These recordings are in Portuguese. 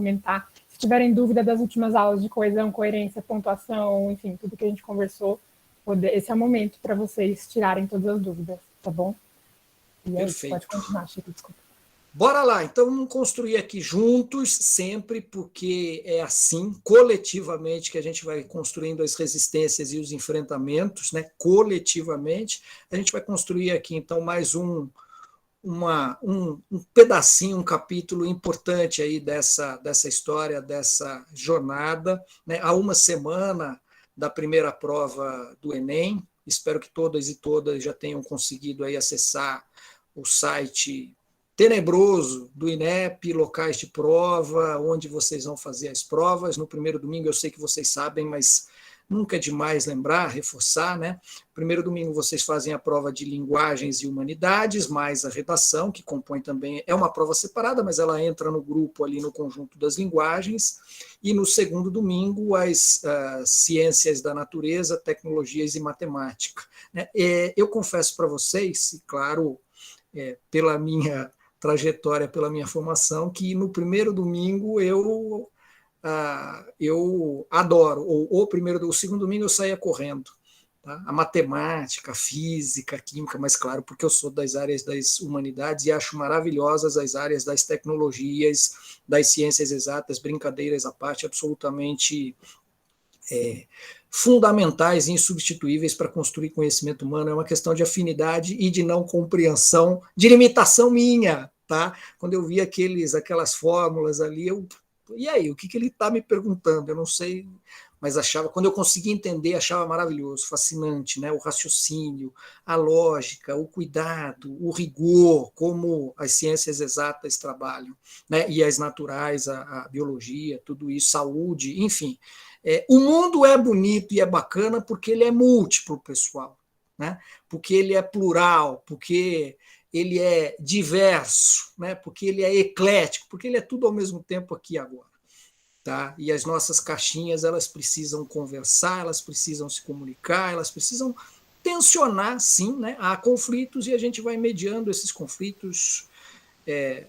comentar. Se tiverem dúvida das últimas aulas de coesão, coerência, pontuação, enfim, tudo que a gente conversou, esse é o momento para vocês tirarem todas as dúvidas, tá bom? E aí, pode continuar, Chico, desculpa. Bora lá, então vamos construir aqui juntos, sempre, porque é assim, coletivamente, que a gente vai construindo as resistências e os enfrentamentos, né? Coletivamente. A gente vai construir aqui, então, mais um pedacinho, um capítulo importante aí dessa história, dessa jornada, né? Há uma semana da primeira prova do Enem. Espero que todas e todas já tenham conseguido aí acessar o site tenebroso do INEP, locais de prova, onde vocês vão fazer as provas. No primeiro domingo, eu sei que vocês sabem, mas nunca é demais lembrar, reforçar, né? Primeiro domingo vocês fazem a prova de linguagens e humanidades, mais a redação, que compõe também, é uma prova separada, mas ela entra no grupo ali no conjunto das linguagens, e no segundo domingo as ciências da natureza, tecnologias e matemática. Né? Eu confesso para vocês, e claro, pela minha trajetória, pela minha formação, que no primeiro domingo eu adoro, ou o segundo domingo eu saía correndo. Tá? A matemática, a física, a química, mas claro, porque eu sou das áreas das humanidades e acho maravilhosas as áreas das tecnologias, das ciências exatas, brincadeiras à parte, absolutamente fundamentais e insubstituíveis para construir conhecimento humano. É uma questão de afinidade e de não compreensão, de limitação minha. Tá? Quando eu vi aquelas fórmulas ali, e aí, o que ele está me perguntando? Eu não sei, mas achava, quando eu conseguia entender, achava maravilhoso, fascinante, né? O raciocínio, a lógica, o cuidado, o rigor, como as ciências exatas trabalham, né? E as naturais, a biologia, tudo isso, saúde, enfim. O mundo é bonito e é bacana porque ele é múltiplo, pessoal, né? Porque ele é plural, porque ele é diverso, né? Porque ele é eclético, porque ele é tudo ao mesmo tempo aqui e agora. Tá? E as nossas caixinhas, elas precisam conversar, elas precisam se comunicar, elas precisam tensionar, sim, né? Há conflitos e a gente vai mediando esses conflitos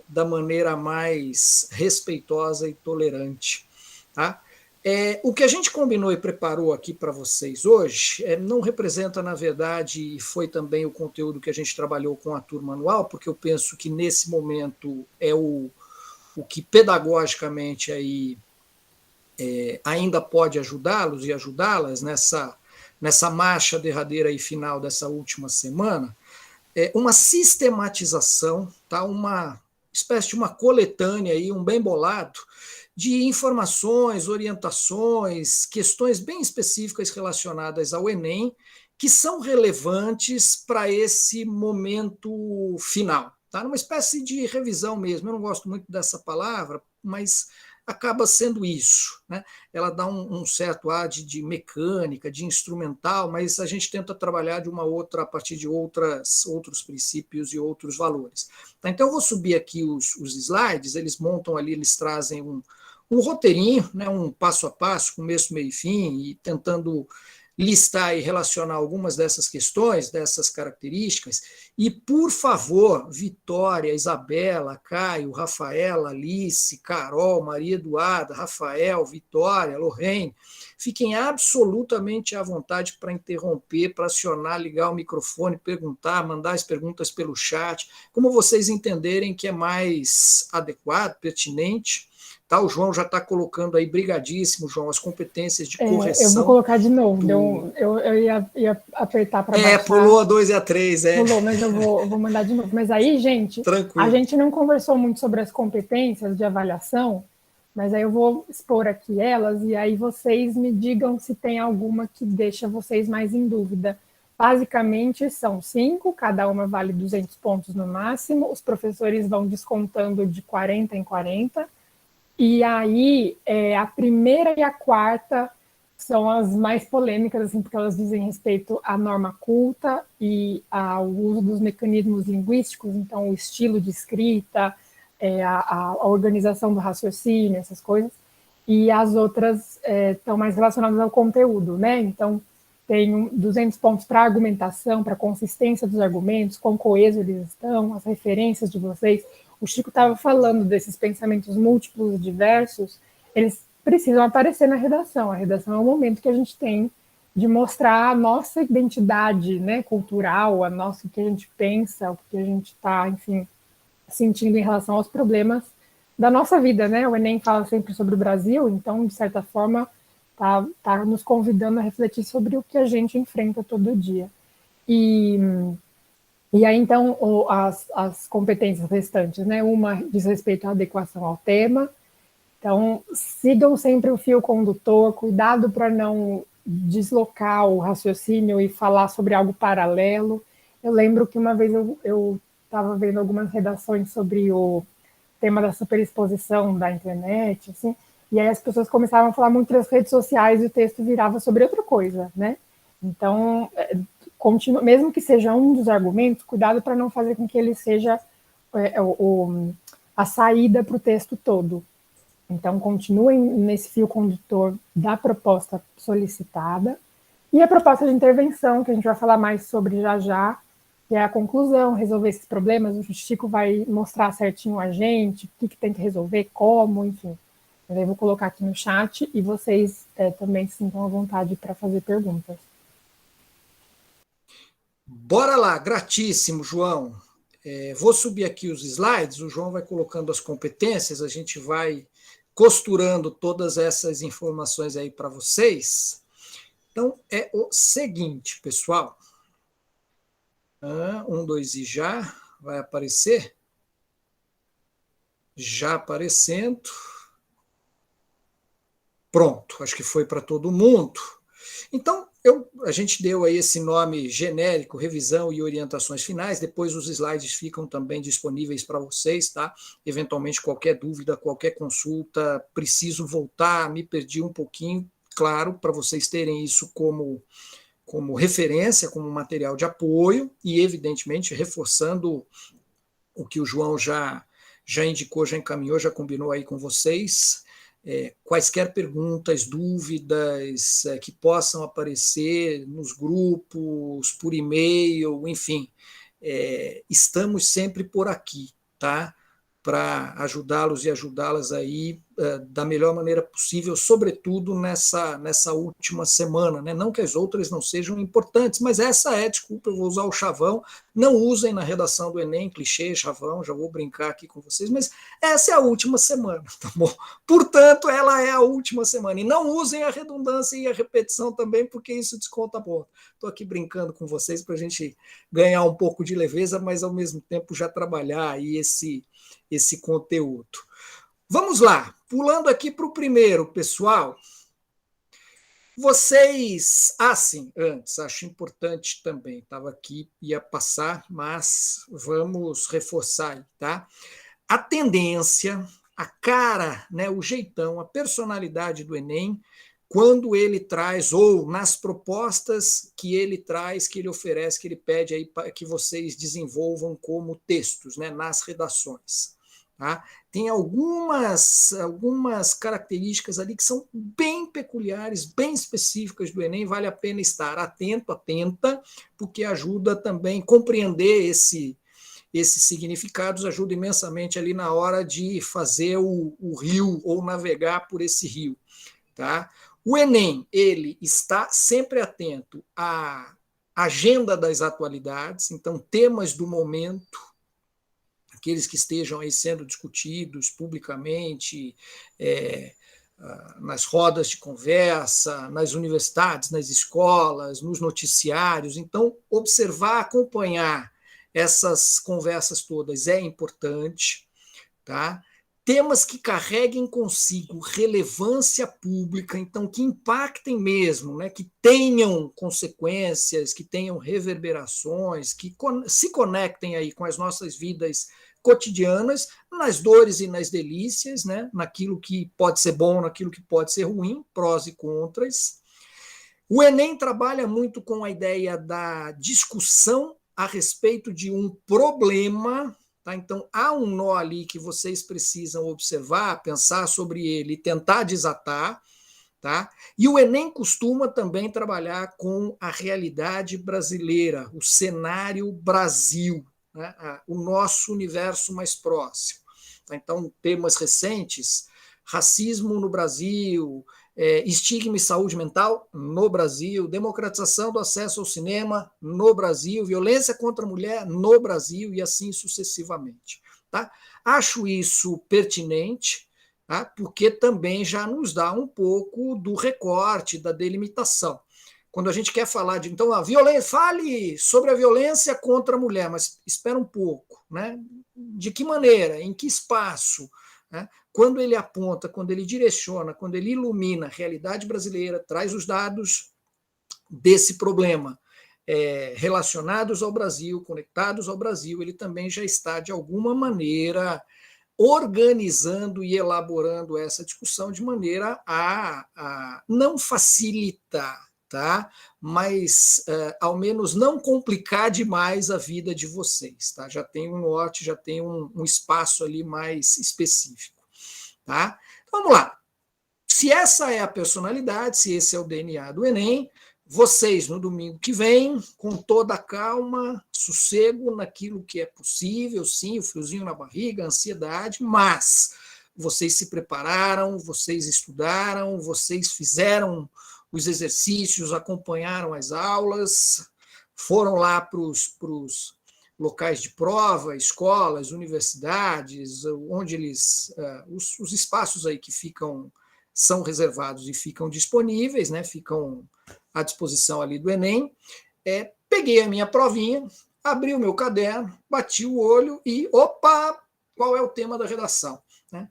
da maneira mais respeitosa e tolerante. Tá? O que a gente combinou e preparou aqui para vocês hoje não representa, na verdade, e foi também o conteúdo que a gente trabalhou com a turma anual, porque eu penso que nesse momento é o que pedagogicamente aí ainda pode ajudá-los e ajudá-las nessa marcha derradeira e final dessa última semana, uma sistematização, tá? Uma espécie de uma coletânea, aí, um bem bolado, de informações, orientações, questões bem específicas relacionadas ao Enem, que são relevantes para esse momento final. Tá? Uma espécie de revisão mesmo. Eu não gosto muito dessa palavra, mas acaba sendo isso. Né? Ela dá um certo ar de mecânica, de instrumental, mas a gente tenta trabalhar de uma outra, a partir de outros princípios e outros valores. Tá? Então, eu vou subir aqui os slides, eles montam ali, eles trazem um roteirinho, né, um passo a passo, começo, meio e fim, e tentando listar e relacionar algumas dessas questões, dessas características. E, por favor, Vitória, Isabela, Caio, Rafaela, Alice, Carol, Maria Eduarda, Rafael, Vitória, Lorraine, fiquem absolutamente à vontade para interromper, para acionar, ligar o microfone, perguntar, mandar as perguntas pelo chat, como vocês entenderem que é mais adequado, pertinente. Tá, o João já está colocando aí, brigadíssimo, João, as competências de correção. Eu vou colocar de novo, eu ia apertar para baixar. Pulou a 2 e a 3, Pulou, mas eu vou mandar de novo. Mas aí, gente, tranquilo. A gente não conversou muito sobre as competências de avaliação, mas aí eu vou expor aqui elas, e aí vocês me digam se tem alguma que deixa vocês mais em dúvida. Basicamente, são 5, cada uma vale 200 pontos no máximo, os professores vão descontando de 40 em 40, e aí, a primeira e a quarta são as mais polêmicas, assim, porque elas dizem respeito à norma culta e ao uso dos mecanismos linguísticos, então o estilo de escrita, a organização do raciocínio, essas coisas, e as outras estão mais relacionadas ao conteúdo, né? Então, tem 200 pontos para argumentação, para consistência dos argumentos, quão coeso eles estão, as referências de vocês, o Chico estava falando desses pensamentos múltiplos e diversos, eles precisam aparecer na redação. A redação é o momento que a gente tem de mostrar a nossa identidade, né, cultural, o que a gente pensa, o que a gente está, enfim, sentindo em relação aos problemas da nossa vida, né? O Enem fala sempre sobre o Brasil, então, de certa forma, tá nos convidando a refletir sobre o que a gente enfrenta todo dia. E aí, então, as competências restantes, né? Uma diz respeito à adequação ao tema. Então, sigam sempre o fio condutor, cuidado para não deslocar o raciocínio e falar sobre algo paralelo. Eu lembro que uma vez eu estava vendo algumas redações sobre o tema da superexposição da internet, assim, e aí as pessoas começavam a falar muito das redes sociais e o texto virava sobre outra coisa, né? Então, mesmo que seja um dos argumentos, cuidado para não fazer com que ele seja a saída para o texto todo. Então, continuem nesse fio condutor da proposta solicitada e a proposta de intervenção, que a gente vai falar mais sobre já, que é a conclusão, resolver esses problemas. O Chico vai mostrar certinho a gente, o que tem que resolver, como, enfim. Eu vou colocar aqui no chat e vocês também se sintam à vontade para fazer perguntas. Bora lá, gratíssimo, João. Vou subir aqui os slides, o João vai colocando as competências, a gente vai costurando todas essas informações aí para vocês. Então, é o seguinte, pessoal. 1, 2 e já vai aparecer. Já aparecendo. Pronto, acho que foi para todo mundo. Então, a gente deu aí esse nome genérico, revisão e orientações finais, depois os slides ficam também disponíveis para vocês, tá? Eventualmente, qualquer dúvida, qualquer consulta, preciso voltar, me perdi um pouquinho, claro, para vocês terem isso como referência, como material de apoio, e, evidentemente, reforçando o que o João já indicou, já encaminhou, já combinou aí com vocês. Quaisquer perguntas, dúvidas que possam aparecer nos grupos, por e-mail, enfim, estamos sempre por aqui, tá? Para ajudá-los e ajudá-las aí da melhor maneira possível, sobretudo nessa última semana, né? Não que as outras não sejam importantes, mas essa desculpa, eu vou usar o chavão, não usem na redação do Enem, clichê, chavão, já vou brincar aqui com vocês, mas essa é a última semana, tá bom? Portanto, ela é a última semana, e não usem a redundância e a repetição também, porque isso desconta a ponta. Estou aqui brincando com vocês para a gente ganhar um pouco de leveza, mas ao mesmo tempo já trabalhar aí esse conteúdo. Vamos lá, pulando aqui para o primeiro, pessoal. Vocês, sim, antes, acho importante também, estava aqui, ia passar, mas vamos reforçar aí, tá? A tendência, a cara, né, o jeitão, a personalidade do Enem, quando ele traz, ou nas propostas que ele traz, que ele oferece, que ele pede aí para que vocês desenvolvam como textos, né, nas redações. Tá? Tem algumas características ali que são bem peculiares, bem específicas do Enem, vale a pena estar atento, atenta, porque ajuda também a compreender esses significados, ajuda imensamente ali na hora de fazer o rio ou navegar por esse rio. Tá? O Enem, ele está sempre atento à agenda das atualidades, então temas do momento, aqueles que estejam aí sendo discutidos publicamente, nas rodas de conversa, nas universidades, nas escolas, nos noticiários. Então, observar, acompanhar essas conversas todas é importante, tá? Temas que carreguem consigo relevância pública, então que impactem mesmo, né, que tenham consequências, que tenham reverberações, que se conectem aí com as nossas vidas cotidianas, nas dores e nas delícias, né, naquilo que pode ser bom, naquilo que pode ser ruim, prós e contras. O Enem trabalha muito com a ideia da discussão a respeito de um problema. Tá? Então, há um nó ali que vocês precisam observar, pensar sobre ele e tentar desatar. Tá? E o Enem costuma também trabalhar com a realidade brasileira, o cenário Brasil. né, o nosso universo mais próximo. Então, temas recentes, racismo no Brasil, estigma e saúde mental no Brasil, democratização do acesso ao cinema no Brasil, violência contra a mulher no Brasil e assim sucessivamente. Tá? Acho isso pertinente, tá? Porque também já nos dá um pouco do recorte, da delimitação. Quando a gente quer falar de, então, fale sobre a violência contra a mulher, mas espera um pouco, né? De que maneira, em que espaço, né? Quando ele aponta, quando ele direciona, quando ele ilumina a realidade brasileira, traz os dados desse problema relacionados ao Brasil, conectados ao Brasil, ele também já está, de alguma maneira, organizando e elaborando essa discussão de maneira a não facilitar, tá? Mas, ao menos, não complicar demais a vida de vocês. Tá? Já tem um norte, já tem um espaço ali mais específico. Tá? Então, vamos lá. Se essa é a personalidade, se esse é o DNA do Enem, vocês, no domingo que vem, com toda a calma, sossego naquilo que é possível, sim, o friozinho na barriga, a ansiedade, mas vocês se prepararam, vocês estudaram, vocês fizeram os exercícios, acompanharam as aulas, foram lá para os locais de prova, escolas, universidades, onde eles, os espaços aí que são reservados e ficam disponíveis, né, ficam à disposição ali do Enem, peguei a minha provinha, abri o meu caderno, bati o olho e, opa, qual é o tema da redação? Né?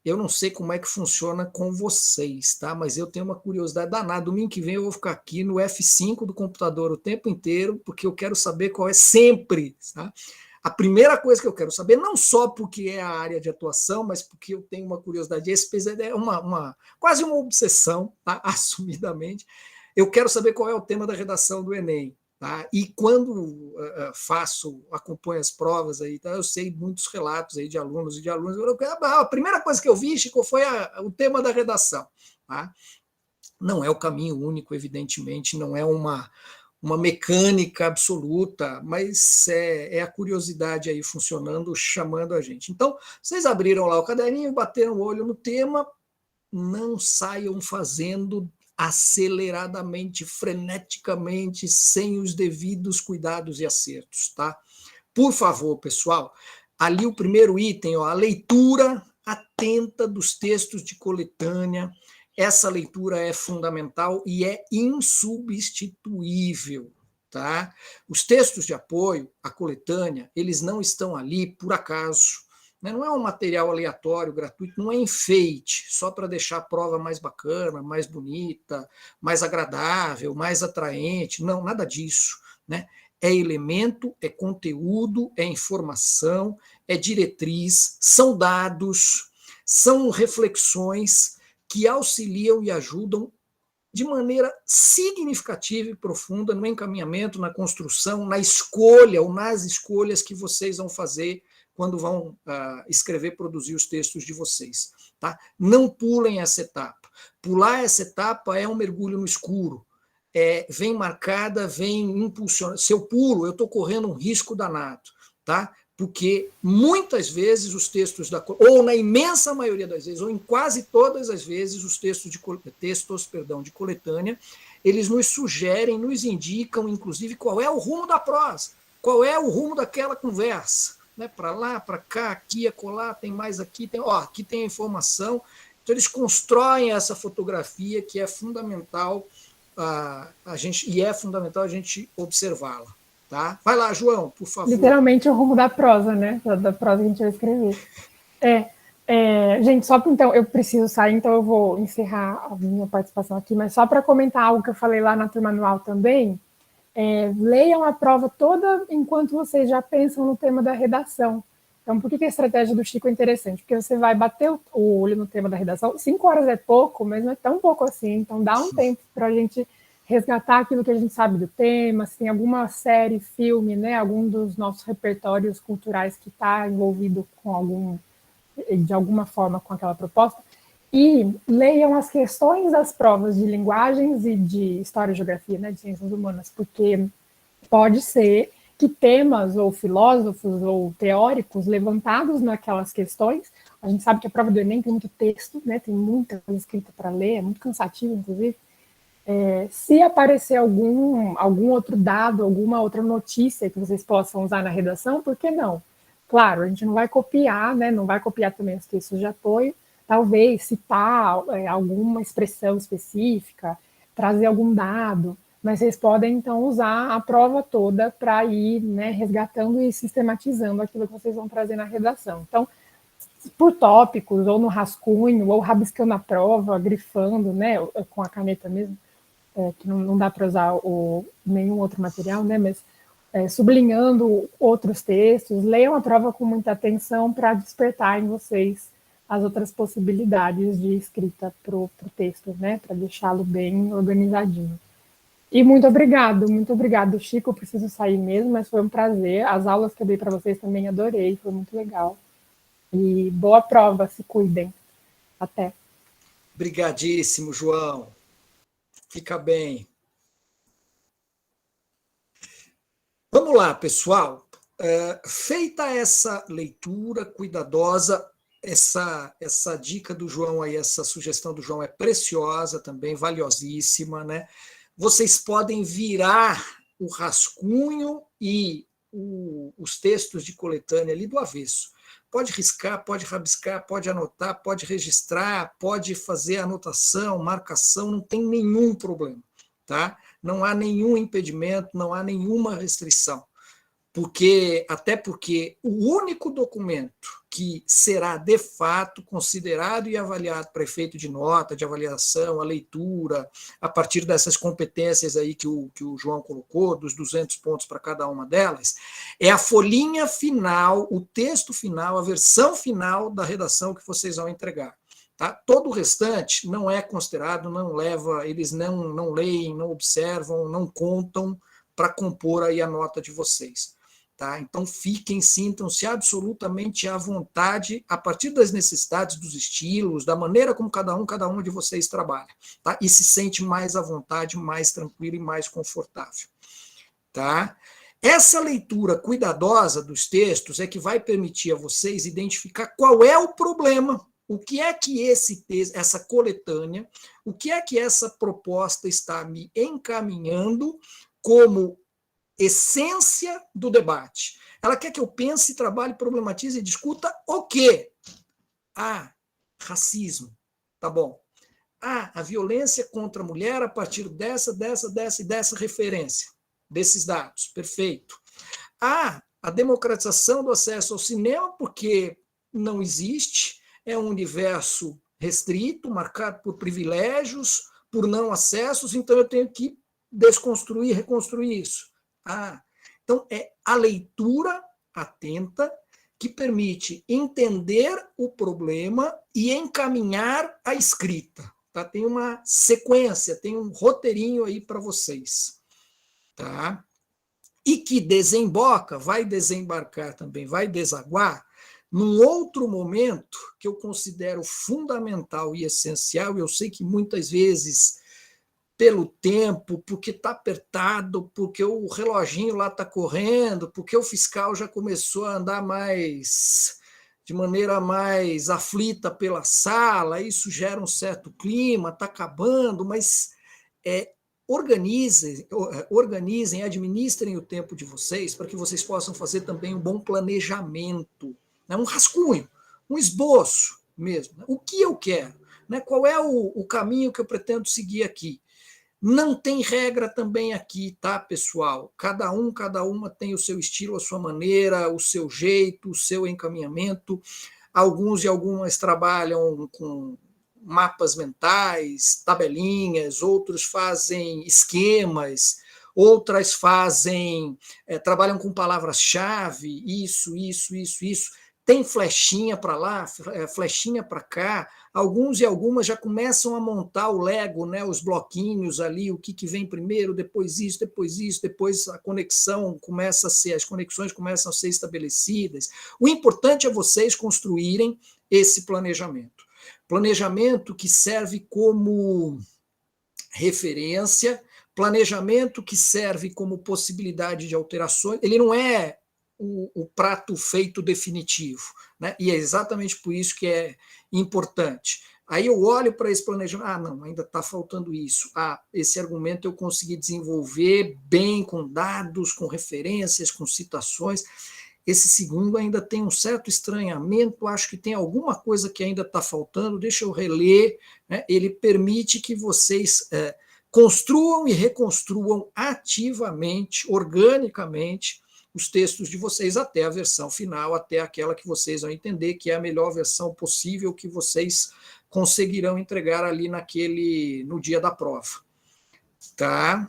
Eu não sei como é que funciona com vocês, tá? Mas eu tenho uma curiosidade danada. Domingo que vem eu vou ficar aqui no F5 do computador o tempo inteiro, porque eu quero saber qual é sempre, tá? A primeira coisa que eu quero saber, não só porque é a área de atuação, mas porque eu tenho uma curiosidade, quase uma obsessão, tá? Assumidamente. Eu quero saber qual é o tema da redação do Enem. Tá? E quando acompanho as provas, aí, tá? Eu sei muitos relatos aí de alunos e de alunos. A primeira coisa que eu vi, Chico, foi o tema da redação. Tá? Não é o caminho único, evidentemente, não é uma mecânica absoluta, mas é a curiosidade aí funcionando, chamando a gente. Então, vocês abriram lá o caderninho, bateram o olho no tema, não saiam fazendo aceleradamente, freneticamente, sem os devidos cuidados e acertos, tá? Por favor, pessoal, ali o primeiro item, a leitura atenta dos textos de coletânea. Essa leitura é fundamental e é insubstituível, tá? Os textos de apoio, a coletânea, eles não estão ali por acaso. Não é um material aleatório, gratuito, não é enfeite, só para deixar a prova mais bacana, mais bonita, mais agradável, mais atraente. Não, nada disso. Né? É elemento, é conteúdo, é informação, é diretriz, são dados, são reflexões que auxiliam e ajudam de maneira significativa e profunda no encaminhamento, na construção, na escolha ou nas escolhas que vocês vão fazer quando vão escrever, produzir os textos de vocês. Tá? Não pulem essa etapa. Pular essa etapa é um mergulho no escuro. Vem marcada, vem impulsionada. Se eu pulo, eu estou correndo um risco danado. Tá? Porque muitas vezes os textos, ou na imensa maioria das vezes, ou em quase todas as vezes, os textos de coletânea, eles nos sugerem, nos indicam, inclusive, qual é o rumo da prosa, qual é o rumo daquela conversa. Né, para lá, para cá, aqui, acolá, tem mais aqui, aqui tem a informação. Então, eles constroem essa fotografia que é fundamental a gente observá-la. Tá? Vai lá, João, por favor. Literalmente o rumo da prosa, né? Da prosa que a gente vai escrever. Gente, então, eu preciso sair, então eu vou encerrar a minha participação aqui, mas só para comentar algo que eu falei lá na turma anual também, leiam a prova toda enquanto vocês já pensam no tema da redação. Então, por que a estratégia do Chico é interessante? Porque você vai bater o olho no tema da redação, 5 horas é pouco, mas não é tão pouco assim, então dá um tempo para a gente resgatar aquilo que a gente sabe do tema, se tem alguma série, filme, né, algum dos nossos repertórios culturais que está envolvido de alguma forma com aquela proposta, e leiam as questões das provas de linguagens e de história e geografia, né, de ciências humanas, porque pode ser que temas ou filósofos ou teóricos levantados naquelas questões. A gente sabe que a prova do Enem tem muito texto, né, tem muita coisa escrita para ler, é muito cansativo, inclusive. Se aparecer algum outro dado, alguma outra notícia que vocês possam usar na redação, por que não? Claro, a gente não vai copiar, né, não vai copiar também os textos de apoio, talvez citar alguma expressão específica, trazer algum dado, mas vocês podem, então, usar a prova toda para ir, né, resgatando e sistematizando aquilo que vocês vão trazer na redação. Então, por tópicos, ou no rascunho, ou rabiscando a prova, grifando, né, com a caneta mesmo, que não dá para usar nenhum outro material, né, mas sublinhando outros textos, leiam a prova com muita atenção para despertar em vocês as outras possibilidades de escrita para o texto, né, para deixá-lo bem organizadinho. E muito obrigado, Chico. Eu preciso sair mesmo, mas foi um prazer. As aulas que eu dei para vocês também adorei, foi muito legal. E boa prova, se cuidem. Até. Obrigadíssimo, João. Fica bem. Vamos lá, pessoal. Feita essa leitura cuidadosa, essa dica do João aí, essa sugestão do João é preciosa também, valiosíssima, né? Vocês podem virar o rascunho e os textos de coletânea ali do avesso. Pode riscar, pode rabiscar, pode anotar, pode registrar, pode fazer anotação, marcação, não tem nenhum problema, tá? Não há nenhum impedimento, não há nenhuma restrição. Até porque o único documento que será de fato considerado e avaliado para efeito de nota, de avaliação, a leitura, a partir dessas competências aí que o João colocou, dos 200 pontos para cada uma delas, é a folhinha final, o texto final, a versão final da redação que vocês vão entregar. Tá? Todo o restante não é considerado, não leva, eles não leem, não observam, não contam para compor aí a nota de vocês. Tá? Então, sintam-se absolutamente à vontade, a partir das necessidades, dos estilos, da maneira como cada um de vocês trabalha. Tá? E se sente mais à vontade, mais tranquilo e mais confortável. Tá? Essa leitura cuidadosa dos textos é que vai permitir a vocês identificar qual é o problema, o que é que esse texto, essa coletânea, o que é que essa proposta está me encaminhando como essência do debate. Ela quer que eu pense, trabalhe, problematize e discuta o quê? Racismo. Tá bom. A violência contra a mulher a partir dessa e dessa referência, desses dados. Perfeito. A democratização do acesso ao cinema, porque não existe, é um universo restrito, marcado por privilégios, por não acessos, então eu tenho que desconstruir, reconstruir isso. Então, é a leitura atenta que permite entender o problema e encaminhar a escrita. Tá? Tem uma sequência, tem um roteirinho aí para vocês. Tá? E que vai desembarcar também, vai desaguar num outro momento que eu considero fundamental e essencial. Eu sei que muitas vezes, pelo tempo, porque está apertado, porque o reloginho lá está correndo, porque o fiscal já começou a andar de maneira mais aflita pela sala, isso gera um certo clima, está acabando, mas organizem, administrem o tempo de vocês para que vocês possam fazer também um bom planejamento, né? Um rascunho, um esboço mesmo. Né? O que eu quero? Né? Qual é o caminho que eu pretendo seguir aqui? Não tem regra também aqui, tá, pessoal? Cada uma tem o seu estilo, a sua maneira, o seu jeito, o seu encaminhamento. Alguns e algumas trabalham com mapas mentais, tabelinhas, outros fazem esquemas, outras trabalham com palavras-chave, isso. Tem flechinha para lá, flechinha para cá. Alguns e algumas já começam a montar o Lego, né, os bloquinhos ali, o que vem primeiro, depois isso, depois a conexão as conexões começam a ser estabelecidas. O importante é vocês construírem esse planejamento. Planejamento que serve como referência Planejamento que serve como possibilidade de alterações, ele não é o prato feito definitivo, né? E é exatamente por isso que é importante. Aí eu olho para esse planejamento, não, ainda está faltando isso. Esse argumento eu consegui desenvolver bem, com dados, com referências, com citações. Esse segundo ainda tem um certo estranhamento, acho que tem alguma coisa que ainda está faltando, deixa eu reler, né? Ele permite que vocês construam e reconstruam ativamente, organicamente, os textos de vocês até a versão final, até aquela que vocês vão entender que é a melhor versão possível que vocês conseguirão entregar ali no dia da prova. Tá?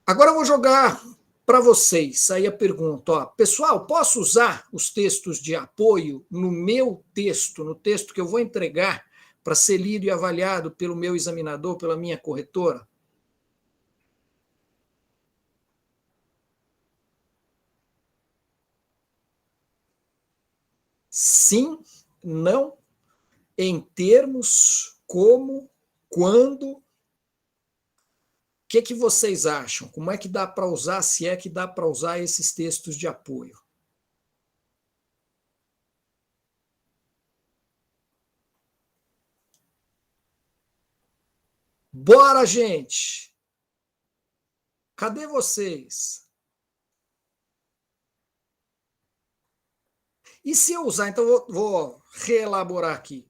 Agora eu vou jogar para vocês aí a pergunta. Pessoal, posso usar os textos de apoio no meu texto, no texto que eu vou entregar para ser lido e avaliado pelo meu examinador, pela minha corretora? Sim, não, em termos, como, quando. O que vocês acham? Como é que dá para usar, se é que dá para usar esses textos de apoio? Bora, gente! Cadê vocês? E se eu usar, então vou reelaborar aqui.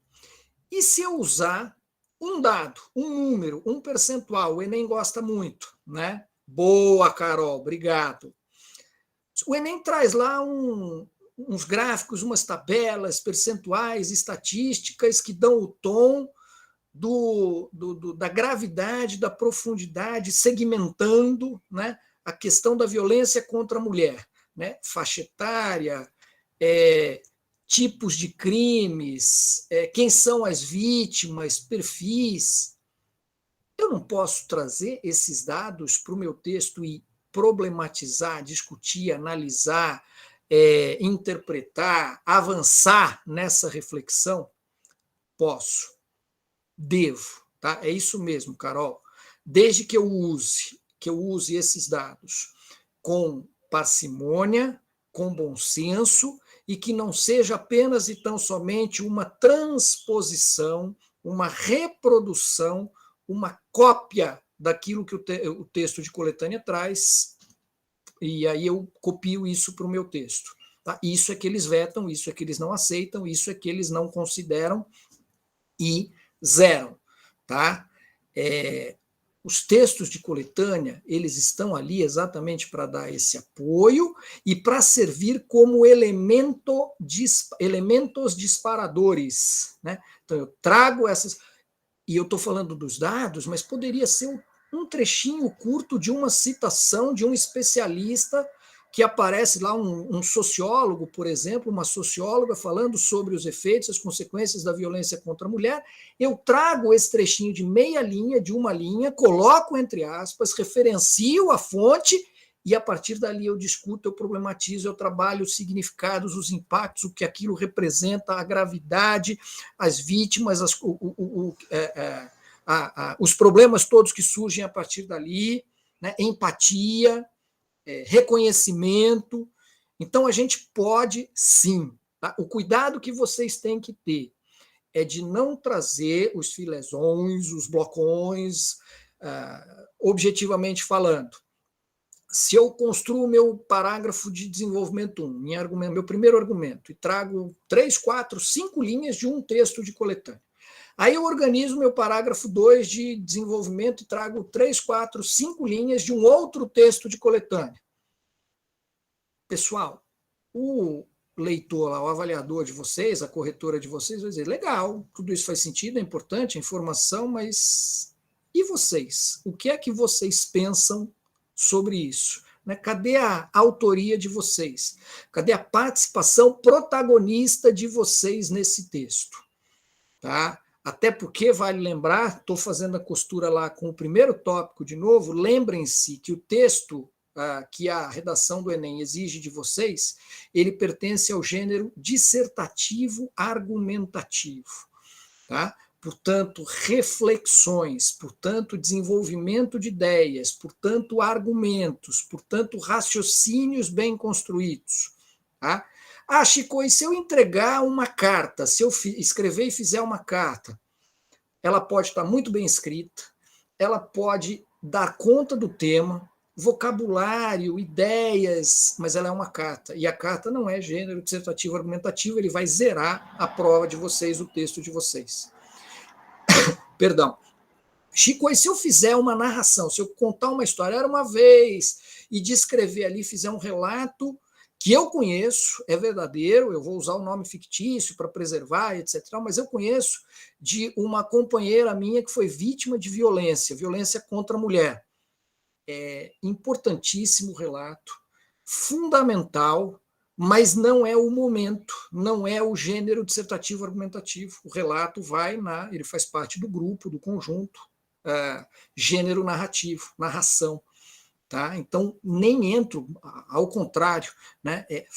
E se eu usar um dado, um número, um percentual? O Enem gosta muito, né? Boa, Carol, obrigado. O Enem traz lá uns gráficos, umas tabelas, percentuais, estatísticas que dão o tom da gravidade, da profundidade, segmentando, né, a questão da violência contra a mulher, né, faixa etária, tipos de crimes, quem são as vítimas, perfis. Eu não posso trazer esses dados para o meu texto e problematizar, discutir, analisar, interpretar, avançar nessa reflexão? Posso. Devo, tá? É isso mesmo, Carol. Desde que eu use esses dados com parcimônia, com bom senso, e que não seja apenas e tão somente uma transposição, uma reprodução, uma cópia daquilo que o texto de coletânea traz, e aí eu copio isso para o meu texto. Tá? Isso é que eles vetam, isso é que eles não aceitam, isso é que eles não consideram e zeram, tá? Os textos de coletânea, eles estão ali exatamente para dar esse apoio e para servir como elementos disparadores, né? Então eu trago essas, e eu estou falando dos dados, mas poderia ser um trechinho curto de uma citação de um especialista que aparece lá, um sociólogo, por exemplo, uma socióloga falando sobre os efeitos, as consequências da violência contra a mulher. Eu trago esse trechinho de meia linha, de uma linha, coloco entre aspas, referencio a fonte e a partir dali eu discuto, eu problematizo, eu trabalho os significados, os impactos, o que aquilo representa, a gravidade, as vítimas, os problemas todos que surgem a partir dali, né? Empatia, reconhecimento. Então, a gente pode, sim. Tá? O cuidado que vocês têm que ter é de não trazer os filezões, os blocões, objetivamente falando. Se eu construo meu parágrafo de desenvolvimento 1, meu primeiro argumento, e trago 3, 4, 5 linhas de um texto de coletânea, aí eu organizo meu parágrafo 2 de desenvolvimento e trago 3, 4, 5 linhas de um outro texto de coletânea. Pessoal, o leitor, o avaliador de vocês, a corretora de vocês, vai dizer, legal, tudo isso faz sentido, é importante, é informação, mas e vocês? O que é que vocês pensam sobre isso? Né? Cadê a autoria de vocês? Cadê a participação protagonista de vocês nesse texto? Tá? Até porque, vale lembrar, estou fazendo a costura lá com o primeiro tópico de novo, lembrem-se que o texto que a redação do Enem exige de vocês, ele pertence ao gênero dissertativo argumentativo. Tá? portanto, reflexões, portanto, desenvolvimento de ideias, portanto, argumentos, portanto, raciocínios bem construídos. Tá? Chico, e se eu entregar uma carta, se eu escrever e fizer uma carta, ela pode estar muito bem escrita, ela pode dar conta do tema, vocabulário, ideias, mas ela é uma carta. E a carta não é gênero dissertativo argumentativo, ele vai zerar a prova de vocês, o texto de vocês. Perdão. Chico, e se eu fizer uma narração, se eu contar uma história, era uma vez, e descrever ali, fizer um relato que eu conheço, é verdadeiro, eu vou usar o nome fictício para preservar, etc., mas eu conheço de uma companheira minha que foi vítima de violência contra a mulher. É importantíssimo o relato, fundamental, mas não é o momento, não é o gênero dissertativo argumentativo. O relato ele faz parte do grupo, do conjunto, gênero narrativo, narração. Tá? Então, nem entro, ao contrário, né? É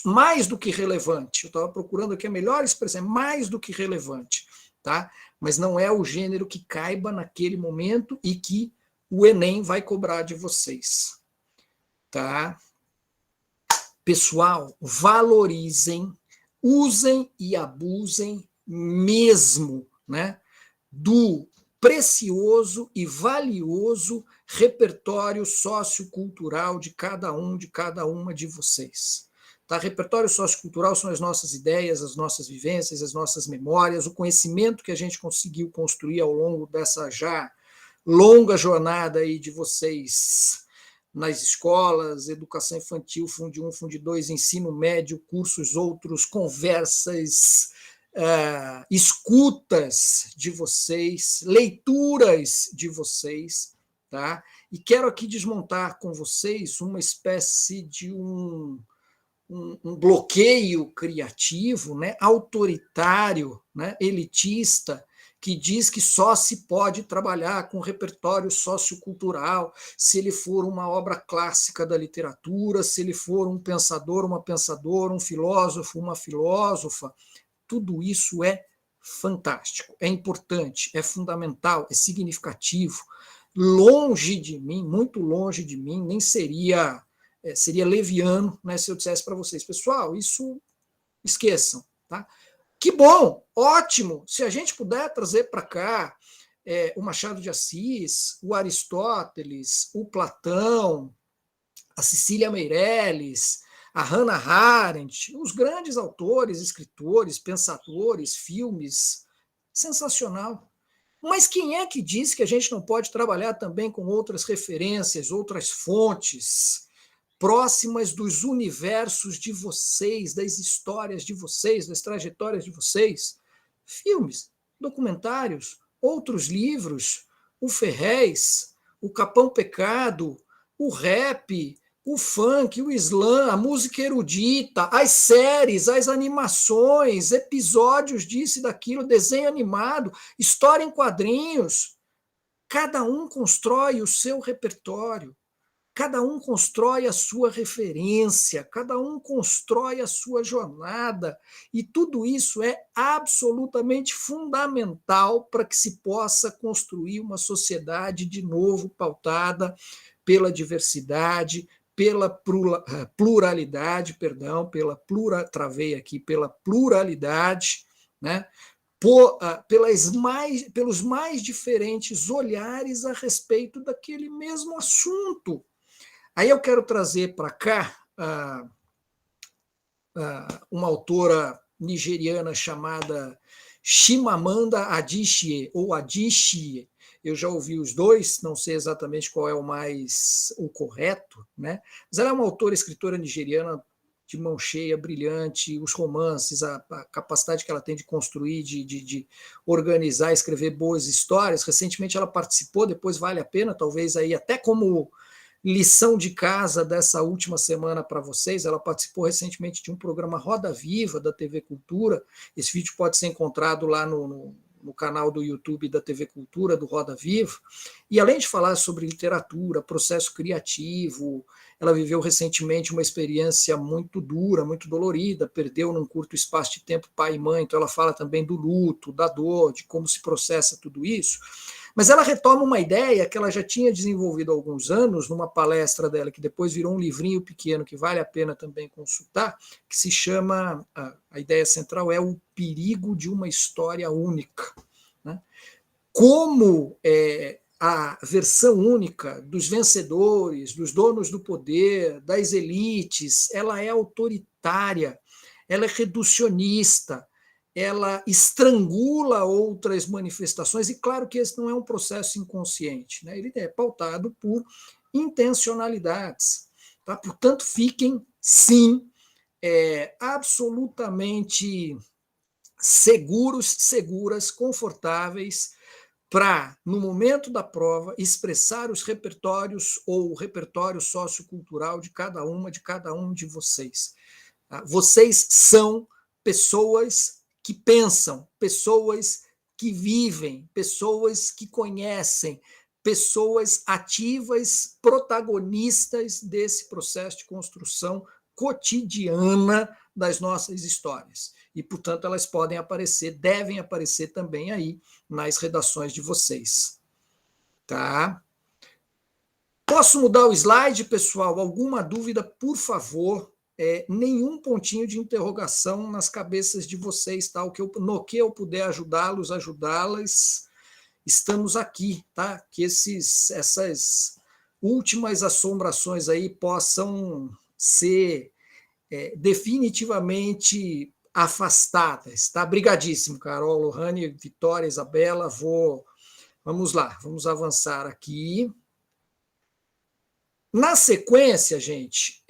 mais do que relevante. Eu estava procurando aqui a melhor expressão, é mais do que relevante. Tá? Mas não é o gênero que caiba naquele momento e que o Enem vai cobrar de vocês. Tá? Pessoal, valorizem, usem e abusem mesmo, né, do precioso e valioso repertório sociocultural de cada uma de vocês. Tá? Repertório sociocultural são as nossas ideias, as nossas vivências, as nossas memórias, o conhecimento que a gente conseguiu construir ao longo dessa já longa jornada aí de vocês nas escolas, educação infantil, Fundo 1, Fundo 2, ensino médio, cursos outros, conversas, escutas de vocês, leituras de vocês, tá? E quero aqui desmontar com vocês uma espécie de um bloqueio criativo, né, autoritário, né, elitista, que diz que só se pode trabalhar com repertório sociocultural se ele for uma obra clássica da literatura, se ele for um pensador, uma pensadora, um filósofo, uma filósofa. Tudo isso é fantástico, é importante, é fundamental, é significativo. Longe de mim, muito longe de mim, nem seria leviano, né, se eu dissesse para vocês, pessoal, isso esqueçam, tá? Que bom, ótimo, se a gente puder trazer para cá o Machado de Assis, o Aristóteles, o Platão, a Cecília Meirelles, a Hannah Arendt, os grandes autores, escritores, pensadores, filmes, sensacional. Mas quem é que diz que a gente não pode trabalhar também com outras referências, outras fontes próximas dos universos de vocês, das histórias de vocês, das trajetórias de vocês? Filmes, documentários, outros livros, o Ferrez, o Capão Pecado, o rap, o funk, o slam, a música erudita, as séries, as animações, episódios disso e daquilo, desenho animado, história em quadrinhos. Cada um constrói o seu repertório, cada um constrói a sua referência, cada um constrói a sua jornada, e tudo isso é absolutamente fundamental para que se possa construir uma sociedade de novo pautada pela diversidade, pela pluralidade, travei aqui, pela pluralidade, né? Pelos mais diferentes olhares a respeito daquele mesmo assunto. Aí eu quero trazer para cá uma autora nigeriana chamada Chimamanda Adichie, ou Adichie. Eu já ouvi os dois, não sei exatamente qual é o correto, né? Mas ela é uma autora, escritora nigeriana de mão cheia, brilhante, os romances, a capacidade que ela tem de construir, de organizar, escrever boas histórias. Recentemente ela participou, depois vale a pena, talvez aí até como lição de casa dessa última semana para vocês, ela participou recentemente de um programa Roda Viva da TV Cultura. Esse vídeo pode ser encontrado lá no canal do YouTube da TV Cultura, do Roda Viva, e além de falar sobre literatura, processo criativo, ela viveu recentemente uma experiência muito dura, muito dolorida, perdeu num curto espaço de tempo pai e mãe, então ela fala também do luto, da dor, de como se processa tudo isso, mas ela retoma uma ideia que ela já tinha desenvolvido há alguns anos, numa palestra dela, que depois virou um livrinho pequeno, que vale a pena também consultar, que se chama, a ideia central é o perigo de uma história única. Né? Como a versão única dos vencedores, dos donos do poder, das elites, ela é autoritária, ela é reducionista, ela estrangula outras manifestações, e claro que esse não é um processo inconsciente, né? Ele é pautado por intencionalidades. Tá? Portanto, fiquem, sim, absolutamente seguros, seguras, confortáveis, para, no momento da prova, expressar os repertórios ou o repertório sociocultural de cada um de vocês. Tá? Vocês são pessoas que pensam, pessoas que vivem, pessoas que conhecem, pessoas ativas, protagonistas desse processo de construção cotidiana das nossas histórias. E, portanto, elas podem aparecer, devem aparecer também aí nas redações de vocês. Tá? Posso mudar o slide, pessoal? Alguma dúvida, por favor? Nenhum pontinho de interrogação nas cabeças de vocês, tá? No que eu puder ajudá-los, ajudá-las, estamos aqui, tá? Que essas últimas assombrações aí possam ser definitivamente afastadas, tá? Brigadíssimo, Carol, Lohane, Vitória, Isabela, vamos lá, vamos avançar aqui. Na sequência, gente,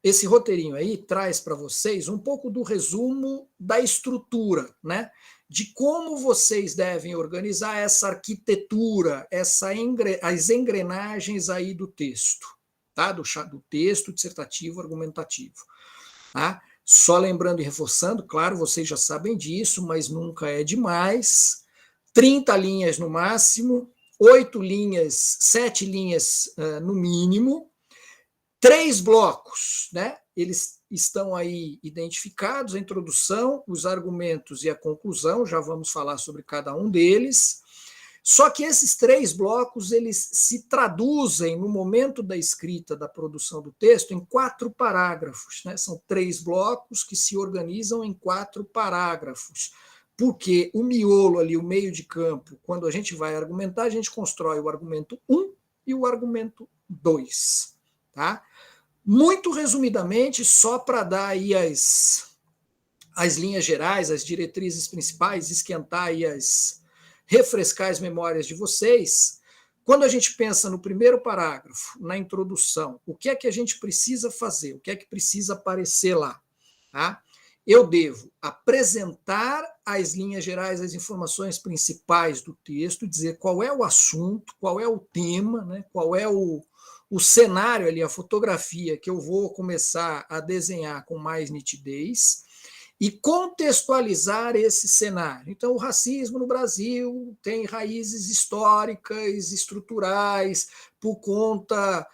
esse roteirinho aí traz para vocês um pouco do resumo da estrutura, né? De como vocês devem organizar essa arquitetura, as engrenagens aí do texto, tá? Do texto dissertativo argumentativo. Tá? Só lembrando e reforçando, claro, vocês já sabem disso, mas nunca é demais. 30 linhas no máximo, 8 linhas, 7 linhas no mínimo, 3 blocos, né? Eles estão aí identificados, a introdução, os argumentos e a conclusão, já vamos falar sobre cada um deles. Só que esses 3 blocos, eles se traduzem no momento da escrita, da produção do texto, em 4 parágrafos. Né? São 3 blocos que se organizam em 4 parágrafos. Porque o miolo ali, o meio de campo, quando a gente vai argumentar, a gente constrói o argumento 1 e o argumento 2. Tá? Muito resumidamente, só para dar aí as linhas gerais, as diretrizes principais, esquentar aí refrescar as memórias de vocês, quando a gente pensa no primeiro parágrafo, na introdução, o que é que a gente precisa fazer, o que é que precisa aparecer lá? Tá? Eu devo apresentar as linhas gerais, as informações principais do texto, dizer qual é o assunto, qual é o tema, né? Qual é o cenário ali, a fotografia que eu vou começar a desenhar com mais nitidez, e contextualizar esse cenário. Então, o racismo no Brasil tem raízes históricas, estruturais, por conta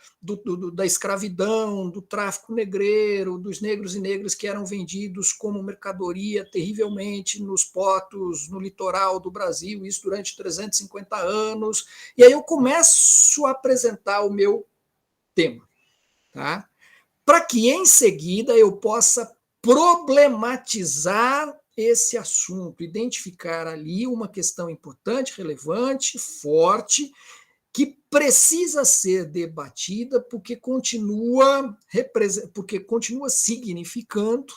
da escravidão, do tráfico negreiro, dos negros e negras que eram vendidos como mercadoria terrivelmente nos portos, no litoral do Brasil, isso durante 350 anos. E aí eu começo a apresentar o meu tema, tá? Para que, em seguida, eu possa problematizar esse assunto, identificar ali uma questão importante, relevante, forte, que precisa ser debatida porque continua significando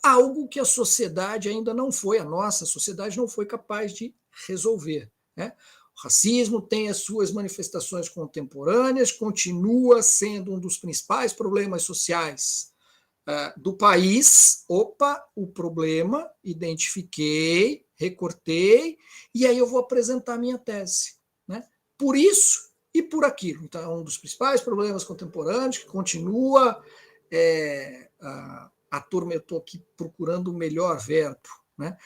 algo que a sociedade ainda não foi, a nossa sociedade não foi capaz de resolver. Né? O racismo tem as suas manifestações contemporâneas, continua sendo um dos principais problemas sociais do país. Opa, o problema, identifiquei, recortei, e aí eu vou apresentar a minha tese. Né? Por isso e por aquilo. Então, é um dos principais problemas contemporâneos que continua a turma, eu estou aqui procurando o melhor verbo, né?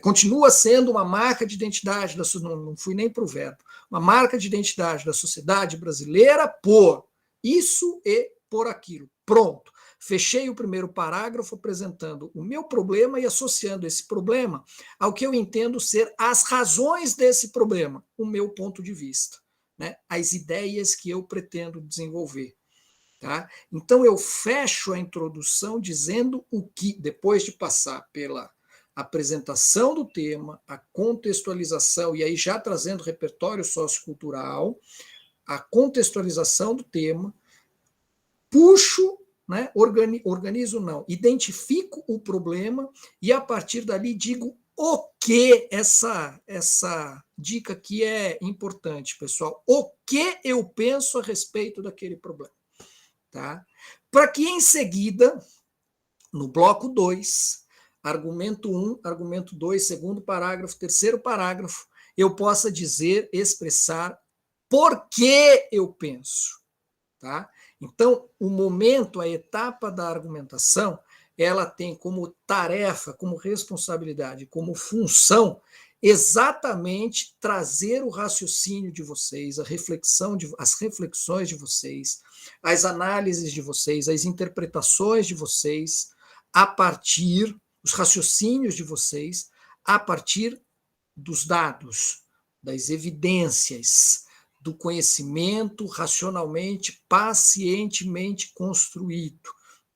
Continua sendo uma marca de identidade, não fui nem para o verbo, uma marca de identidade da sociedade brasileira por isso e por aquilo. Pronto. Fechei o primeiro parágrafo apresentando o meu problema e associando esse problema ao que eu entendo ser as razões desse problema, o meu ponto de vista, né? As ideias que eu pretendo desenvolver. Tá? Então, eu fecho a introdução dizendo o que, depois de passar pela apresentação do tema, a contextualização, e aí já trazendo repertório sociocultural, a contextualização do tema, puxo, né, organizo não, identifico o problema e a partir dali digo o que, essa dica aqui é importante, pessoal, o que eu penso a respeito daquele problema. Tá? Para que em seguida, no bloco 2, argumento 1, argumento 2, segundo parágrafo, terceiro parágrafo, eu possa dizer, expressar por que eu penso. Tá? Então, o momento, a etapa da argumentação, ela tem como tarefa, como responsabilidade, como função, exatamente trazer o raciocínio de vocês, as reflexões de vocês, as análises de vocês, as interpretações de vocês, a partir, os raciocínios de vocês, a partir dos dados, das evidências, do conhecimento racionalmente, pacientemente construído.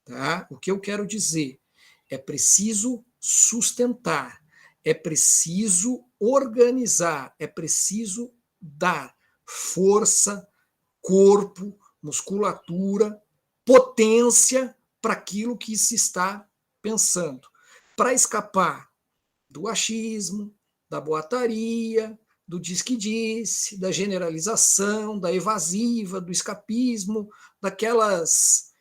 Tá? O que eu quero dizer? É preciso sustentar, é preciso organizar, é preciso dar força, corpo, musculatura, potência para aquilo que se está pensando, para escapar do achismo, da boataria, do diz-que-disse, da generalização, da evasiva, do escapismo, daquelas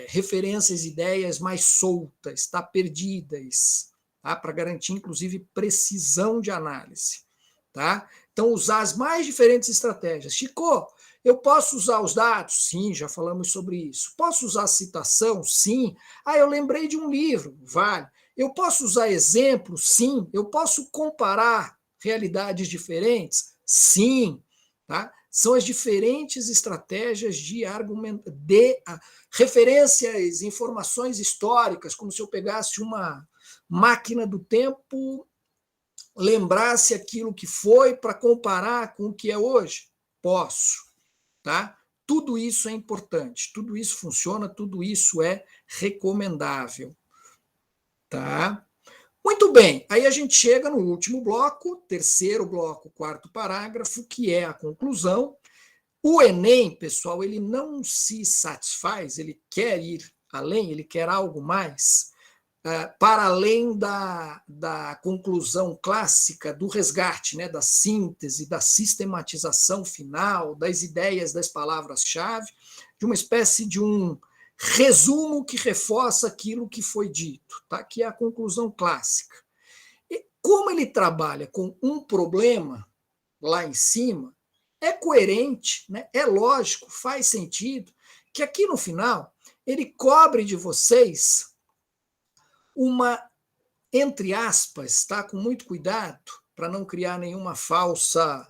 referências, ideias mais soltas, tá, perdidas, tá, para garantir, inclusive, precisão de análise. Tá? Então, usar as mais diferentes estratégias. Chico, eu posso usar os dados? Sim, já falamos sobre isso. Posso usar citação? Sim. Ah, eu lembrei de um livro? Vale. Eu posso usar exemplos? Sim. Eu posso comparar realidades diferentes? Sim. Tá? São as diferentes estratégias de argumento, de referências, informações históricas, como se eu pegasse uma máquina do tempo, lembrasse aquilo que foi para comparar com o que é hoje? Posso. Tá? Tudo isso é importante, tudo isso funciona, tudo isso é recomendável. Tá? Muito bem, aí a gente chega no último bloco, terceiro bloco, quarto parágrafo, que é a conclusão. O Enem, pessoal, ele não se satisfaz, ele quer ir além, ele quer algo mais, para além da conclusão clássica, do resgate, né, da síntese, da sistematização final, das ideias, das palavras-chave, de uma espécie de um resumo que reforça aquilo que foi dito, tá? Que é a conclusão clássica. E como ele trabalha com um problema lá em cima, é coerente, né? É lógico, faz sentido, que aqui no final ele cobre de vocês uma, entre aspas, tá? Com muito cuidado, para não criar nenhuma falsa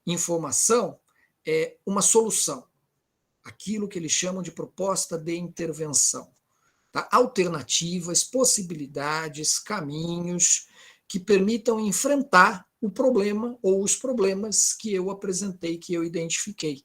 informação, uma solução. Aquilo que eles chamam de proposta de intervenção. Tá? Alternativas, possibilidades, caminhos que permitam enfrentar o problema ou os problemas que eu apresentei, que eu identifiquei.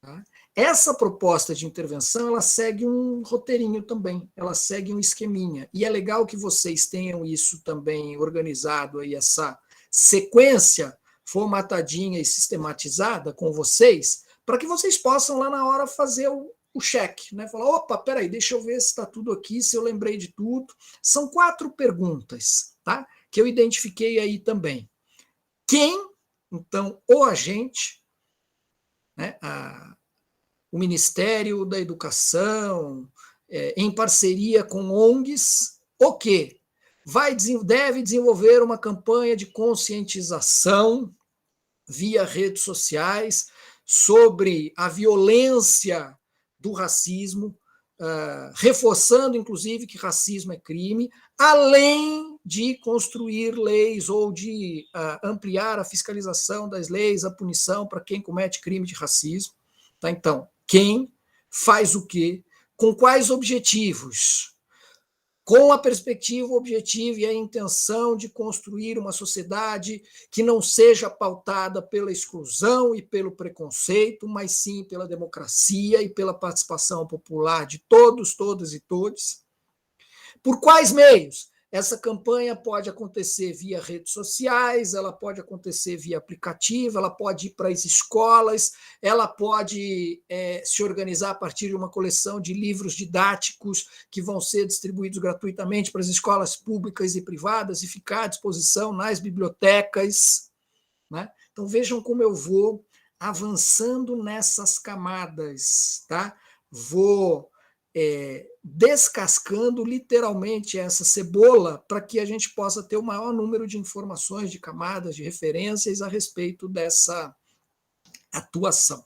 Tá? Essa proposta de intervenção, ela segue um roteirinho também, ela segue um esqueminha. E é legal que vocês tenham isso também organizado, aí, essa sequência formatadinha e sistematizada com vocês, para que vocês possam lá na hora fazer o check, né? Falar, opa, peraí, deixa eu ver se está tudo aqui, se eu lembrei de tudo. São 4 perguntas, tá? Que eu identifiquei aí também. Quem, então, o agente, né? O Ministério da Educação, em parceria com ONGs, o quê? Deve desenvolver uma campanha de conscientização via redes sociais sobre a violência do racismo, reforçando, inclusive, que racismo é crime, além de construir leis ou de ampliar a fiscalização das leis, a punição para quem comete crime de racismo. Tá? Então, quem faz o quê? Com quais objetivos? Com a perspectiva, o objetivo e a intenção de construir uma sociedade que não seja pautada pela exclusão e pelo preconceito, mas sim pela democracia e pela participação popular de todos, todas e todos. Por quais meios? Essa campanha pode acontecer via redes sociais, ela pode acontecer via aplicativo, ela pode ir para as escolas, ela pode se organizar a partir de uma coleção de livros didáticos que vão ser distribuídos gratuitamente para as escolas públicas e privadas e ficar à disposição nas bibliotecas. Né? Então, vejam como eu vou avançando nessas camadas. Tá? Vou descascando literalmente essa cebola para que a gente possa ter o maior número de informações, de camadas, de referências a respeito dessa atuação.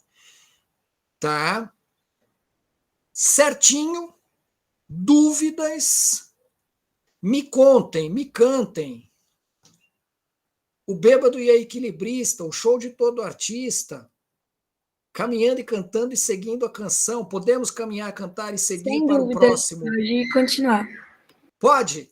Tá? Certinho? Dúvidas? Me contem, me cantem. O Bêbado e a Equilibrista, o show de todo artista, caminhando e cantando e seguindo a canção. Podemos caminhar, cantar e seguir sem para dúvida, o próximo? pode continuar. Pode?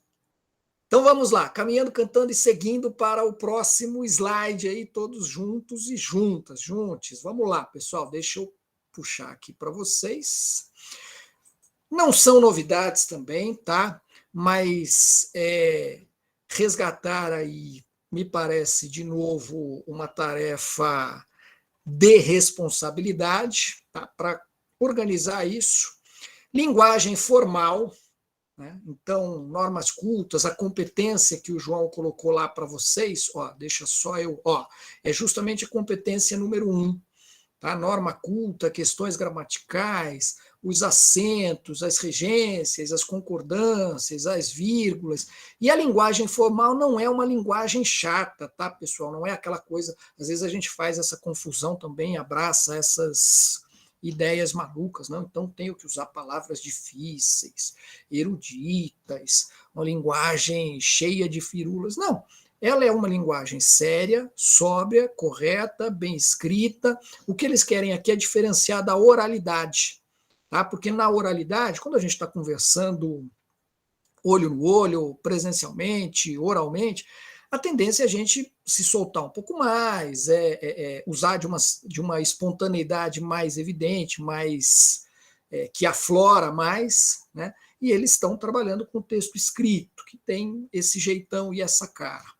Então vamos lá, caminhando, cantando e seguindo para o próximo slide aí, todos juntos e juntas, juntos. Vamos lá, pessoal, deixa eu puxar aqui para vocês. Não são novidades também, tá? Mas resgatar aí, me parece, de novo, uma tarefa de responsabilidade, tá? Para organizar isso. Linguagem formal, né? Então, normas cultas, a competência que o João colocou lá para vocês, deixa só eu, é justamente a competência número 1. Tá? Norma culta, questões gramaticais, os acentos, as regências, as concordâncias, as vírgulas. E a linguagem formal não é uma linguagem chata, tá, pessoal? Não é aquela coisa... Às vezes a gente faz essa confusão também, abraça essas ideias malucas, não? Então tenho que usar palavras difíceis, eruditas, uma linguagem cheia de firulas. Não. Ela é uma linguagem séria, sóbria, correta, bem escrita. O que eles querem aqui é diferenciar da oralidade. Tá? Porque na oralidade, quando a gente está conversando olho no olho, presencialmente, oralmente, a tendência é a gente se soltar um pouco mais, usar de uma espontaneidade mais evidente, mais que aflora mais, né? E eles estão trabalhando com o texto escrito, que tem esse jeitão e essa cara.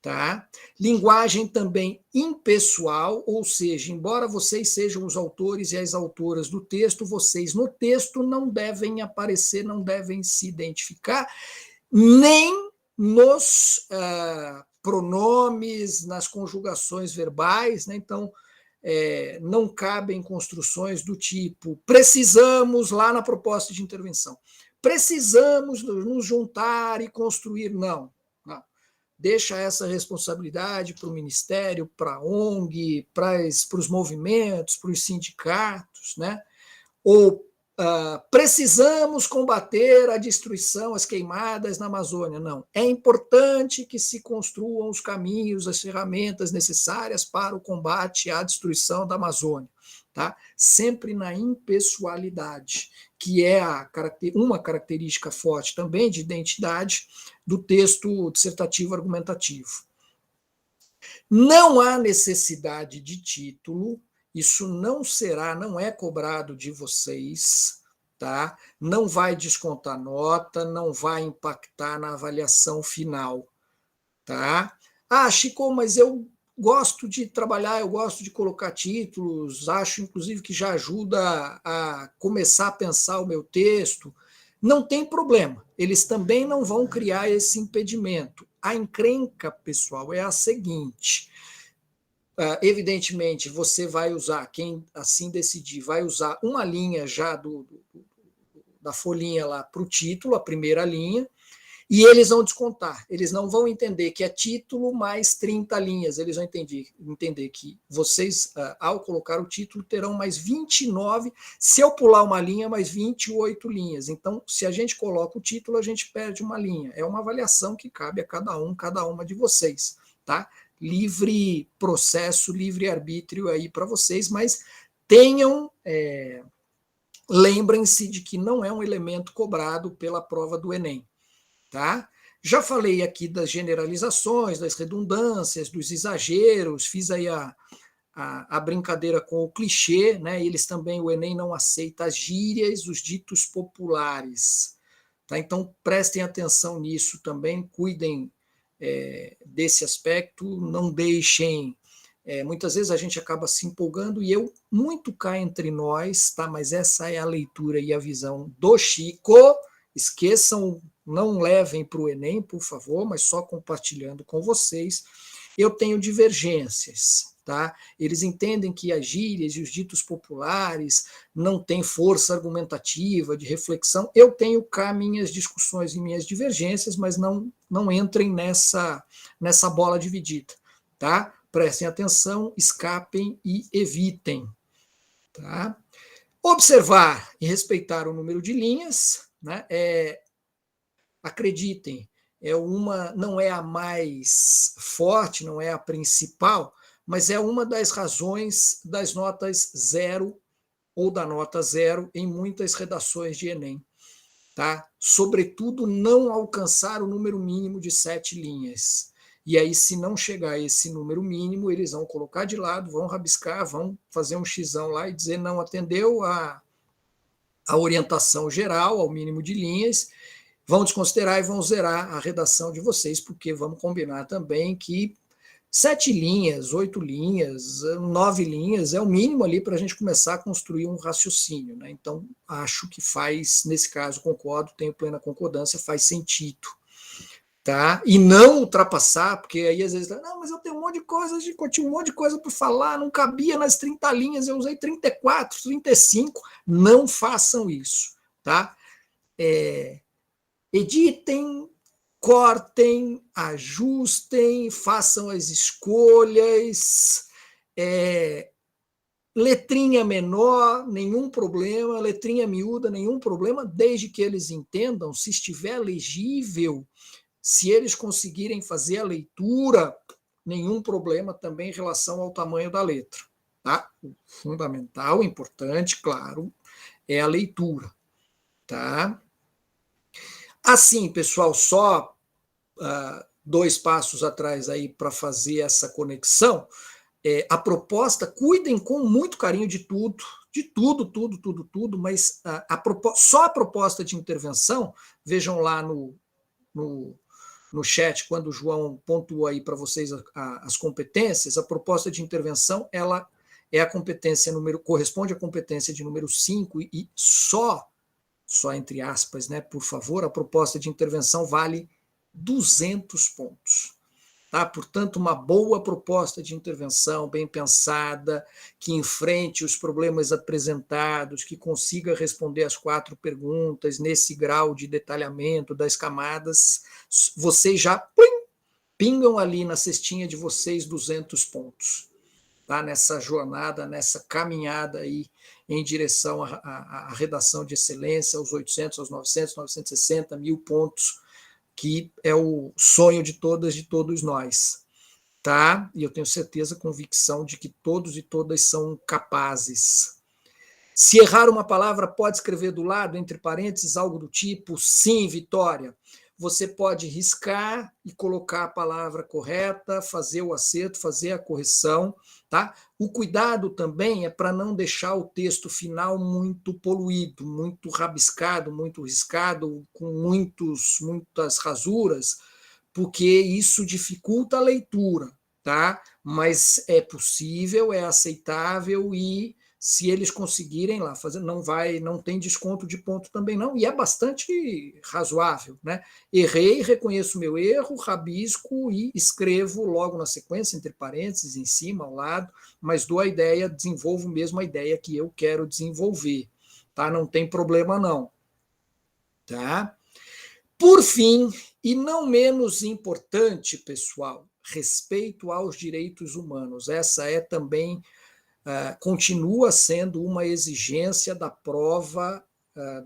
Tá? Linguagem também impessoal, ou seja, embora vocês sejam os autores e as autoras do texto, vocês no texto não devem aparecer, não devem se identificar, nem nos pronomes, nas conjugações verbais, né? Então, não cabem construções do tipo precisamos, lá na proposta de intervenção, precisamos nos juntar e construir, não. Deixa essa responsabilidade para o Ministério, para a ONG, para os movimentos, para os sindicatos, né? Ou precisamos combater a destruição, as queimadas na Amazônia. Não. É importante que se construam os caminhos, as ferramentas necessárias para o combate à destruição da Amazônia. Tá? Sempre na impessoalidade, que é uma característica forte também de identidade do texto dissertativo argumentativo. Não há necessidade de título, isso não é cobrado de vocês, tá? Não vai descontar nota, não vai impactar na avaliação final. Tá? Chico, mas eu gosto de trabalhar, eu gosto de colocar títulos, acho, inclusive, que já ajuda a começar a pensar o meu texto. Não tem problema, eles também não vão criar esse impedimento. A encrenca, pessoal, é a seguinte. Evidentemente, você vai usar, quem assim decidir, vai usar uma linha já da folhinha lá para o título, a primeira linha, E eles vão descontar, eles não vão entender que é título mais 30 linhas, eles vão entender que vocês, ao colocar o título, terão mais 29, se eu pular uma linha, mais 28 linhas. Então, se a gente coloca o título, a gente perde uma linha. É uma avaliação que cabe a cada uma de vocês, tá? Livre processo, livre arbítrio aí para vocês, mas tenham... lembrem-se de que não é um elemento cobrado pela prova do Enem. Tá? Já falei aqui das generalizações, das redundâncias, dos exageros, fiz aí a brincadeira com o clichê, né? Eles também, o Enem não aceita as gírias, os ditos populares. Tá? Então, prestem atenção nisso também, cuidem desse aspecto, não deixem... muitas vezes a gente acaba se empolgando e eu muito cá entre nós, tá? Mas essa é a leitura e a visão do Chico. Esqueçam, não levem para o Enem, por favor, mas só compartilhando com vocês. Eu tenho divergências, tá? Eles entendem que as gírias e os ditos populares não têm força argumentativa, de reflexão. Eu tenho cá minhas discussões e minhas divergências, mas não entrem nessa bola dividida, tá? Prestem atenção, escapem e evitem, tá? Observar e respeitar o número de linhas, né? Acreditem, não é a mais forte, não é a principal, mas é uma das razões das notas 0 ou da nota 0 em muitas redações de Enem. Tá? Sobretudo, não alcançar o número mínimo de 7 linhas. E aí, se não chegar a esse número mínimo, eles vão colocar de lado, vão rabiscar, vão fazer um xizão lá e dizer não atendeu a orientação geral, ao mínimo de linhas, vão desconsiderar e vão zerar a redação de vocês, porque vamos combinar também que 7 linhas, 8 linhas, 9 linhas é o mínimo ali para a gente começar a construir um raciocínio, né? Então, acho que faz, nesse caso, concordo, tenho plena concordância, faz sentido. Tá? E não ultrapassar, porque aí às vezes, não, mas eu tenho um monte de coisa, tinha um monte de coisa para falar, não cabia nas 30 linhas, eu usei 34, 35, não façam isso, tá? Editem, cortem, ajustem, façam as escolhas, letrinha menor, nenhum problema, letrinha miúda, nenhum problema, desde que eles entendam, se estiver legível, se eles conseguirem fazer a leitura, nenhum problema também em relação ao tamanho da letra. Tá? O fundamental, importante, claro, é a leitura. Tá? Assim, pessoal, só 2 passos atrás aí para fazer essa conexão. A proposta, cuidem com muito carinho de tudo, mas só a proposta de intervenção, vejam lá no chat, quando o João pontuou aí para vocês as competências, a proposta de intervenção, ela é a competência corresponde à competência de número 5 e só entre aspas, né, por favor, a proposta de intervenção vale 200 pontos. Tá? Portanto, uma boa proposta de intervenção, bem pensada, que enfrente os problemas apresentados, que consiga responder as 4 perguntas nesse grau de detalhamento das camadas, vocês já pingam ali na cestinha de vocês 200 pontos. Tá? Nessa jornada, nessa caminhada aí em direção à redação de excelência, aos 800, aos 900, 960, 1.000 pontos, que é o sonho de todas e todos nós, tá? E eu tenho certeza, convicção de que todos e todas são capazes. Se errar uma palavra, pode escrever do lado, entre parênteses, algo do tipo, sim, Vitória. Você pode riscar e colocar a palavra correta, fazer o acerto, fazer a correção, tá? O cuidado também é para não deixar o texto final muito poluído, muito rabiscado, muito riscado, com muitas rasuras, porque isso dificulta a leitura, tá? Mas é possível, é aceitável e se eles conseguirem lá fazer, não tem desconto de ponto também não, e é bastante razoável, né? Errei, reconheço meu erro, rabisco e escrevo logo na sequência, entre parênteses, em cima, ao lado, mas dou a ideia, desenvolvo mesmo a ideia que eu quero desenvolver, tá? Não tem problema não, tá? Por fim, e não menos importante, pessoal, respeito aos direitos humanos. Essa é também, continua sendo uma exigência da prova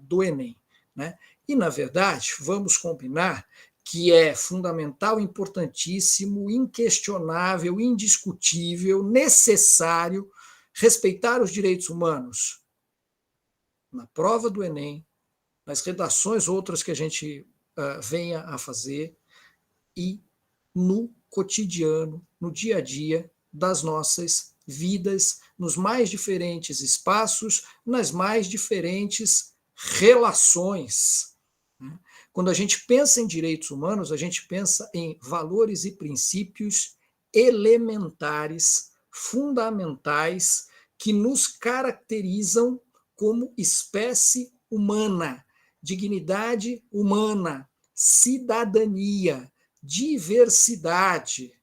do Enem, né? E, na verdade, vamos combinar que é fundamental, importantíssimo, inquestionável, indiscutível, necessário respeitar os direitos humanos na prova do Enem, nas redações outras que a gente venha a fazer e no cotidiano, no dia a dia das nossas vidas, nos mais diferentes espaços, nas mais diferentes relações. Quando a gente pensa em direitos humanos, a gente pensa em valores e princípios elementares, fundamentais, que nos caracterizam como espécie humana, dignidade humana, cidadania, diversidade.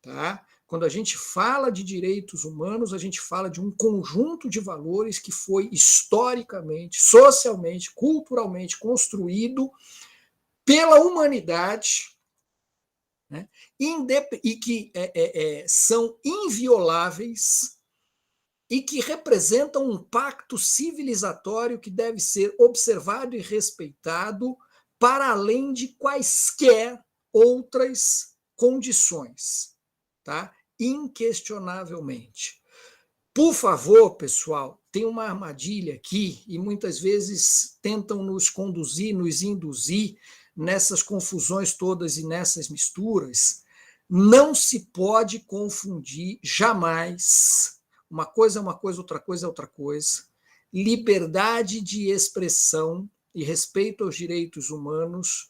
Tá? Quando a gente fala de direitos humanos, a gente fala de um conjunto de valores que foi historicamente, socialmente, culturalmente construído pela humanidade, né? E que são invioláveis e que representam um pacto civilizatório que deve ser observado e respeitado para além de quaisquer outras condições, tá? Inquestionavelmente. Por favor, pessoal, tem uma armadilha aqui e muitas vezes tentam nos conduzir, nos induzir nessas confusões todas e nessas misturas. Não se pode confundir jamais. Uma coisa é uma coisa, outra coisa é outra coisa. Liberdade de expressão e respeito aos direitos humanos